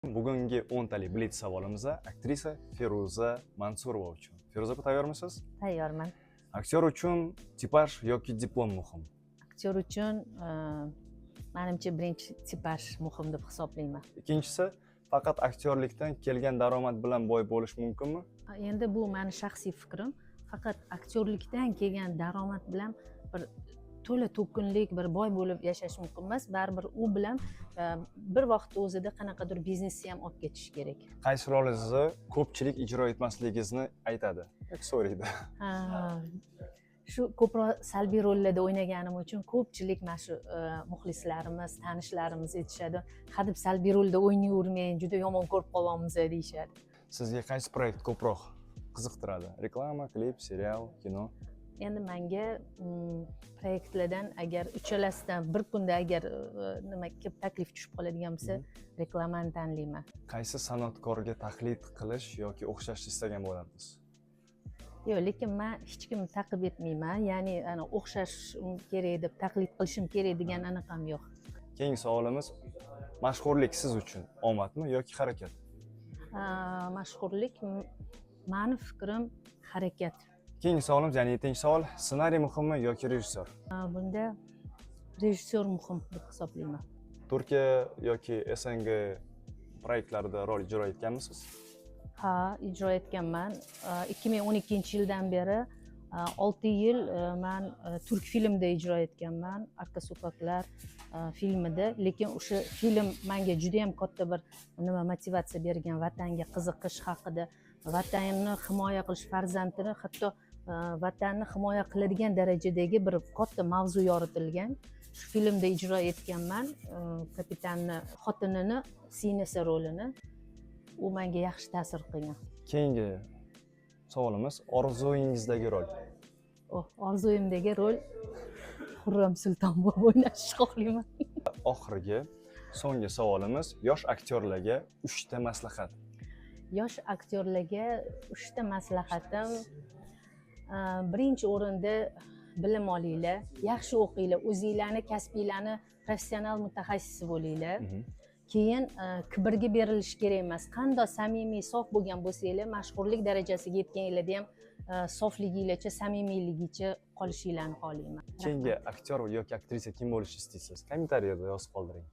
Bugungi 10 talik blitz savolimiz aktrisa Feruza Mansurova uchun. Feruza opa, tayyormisiz? Tayyorman. Aktyor uchun tipaj yoki diplom muhim? Aktyor uchun menimcha birinchi tipaj muhim deb hisoblayman. Ikkinchisi, faqat aktyorlikdan kelgan daromad bilan boy bo'lish mumkinmi? Endi bu meni shaxsiy fikrim. Faqat aktyorlikdan kelgan daromad bilan bir to'la to'kinlik, bir boy bo'lib yashash mumkin emas. Baribir u bilan bir vaqt o'zida qanaqadir biznesni ham olib ketish kerak. Qaysi rolingizni ko'pchilik ijro etmasligingizni aytadi yoki so'raydi? Shu ko'proq salbiy rollarda o'ynaganim uchun ko'pchilik mana shu muxlislarimiz, tanishlarimiz aytishadi, hadeb salbiy rolda o'ynayvermang, juda yomon ko'rib qolyapmiz deyishadi. Sizga qaysi proyekt ko'proq qiziqtiradi? Reklama, klip, serial, kino? Endi menga proyektlardan agar uchalasidan bir kunda agar nima taklif tushib qoladigan bo'lsa, reklamani tanlayman. Qaysi san'atkorga taqlid qilish yoki o'xshashni istagan bo'lardingiz? Yo'q, lekin men hech kimni taqib etmayman. Ya'ni o'xshashim kerak deb taqlid qilishim kerak degan anaqam yo'q. Keyingi savolimiz, mashhurlik siz uchun omadmi yoki harakat? Mashhurlik meni fikrim harakat. Keyingi savolimiz, ya'ni 7-chi savol, ssenariy muhimmi yoki rejissyor? Bunda rejissyor muhim deb hisoblayman. Turkiya yoki SNG proyektlarida rol ijro etganmisiz? Ha, ijro etganman. 2012-yildan beri 6 yil men turk filmida ijro etganman. Arka sokaklar filmida, lekin o'sha film menga juda ham katta bir motivatsiya bergan, vatanga qiziqish haqida, vatanni himoya qilish, farzandini, hatto vatanni himoya qiladigan darajadagi bir katta mavzu yoritilgan. Shu filmda ijro etganman. Kapitanni xotinini Sinesa rolini. U menga yaxshi ta'sir qilgan. Keyingi savolimiz, orzuyingizdagi rol? Orzuyimdagi rol Xurram Sulton bo'lib o'ynashni xohlayman. Oxirgi, so'nggi savolimiz, yosh aktyorlarga 3 ta maslahat. Yosh aktyorlarga 3 ta maslahatim, birinchi o'rinda bilim olinglar, yaxshi o'qinglar, o'zinglarni kasbinglarni professional mutaxassisi bo'linglar. Keyin kibrga berilish kerak emas. Qanday samimiy, sof bo'lgan bo'lsanglar, mashhurlik darajasiga yetganinglarda ham sofligingizni, samimiyligingizni qolishinglarni xohlayman. Keyingi aktyor yoki aktrisa kim bo'lishni istaysiz? Kommentariyada yozib qoldiring.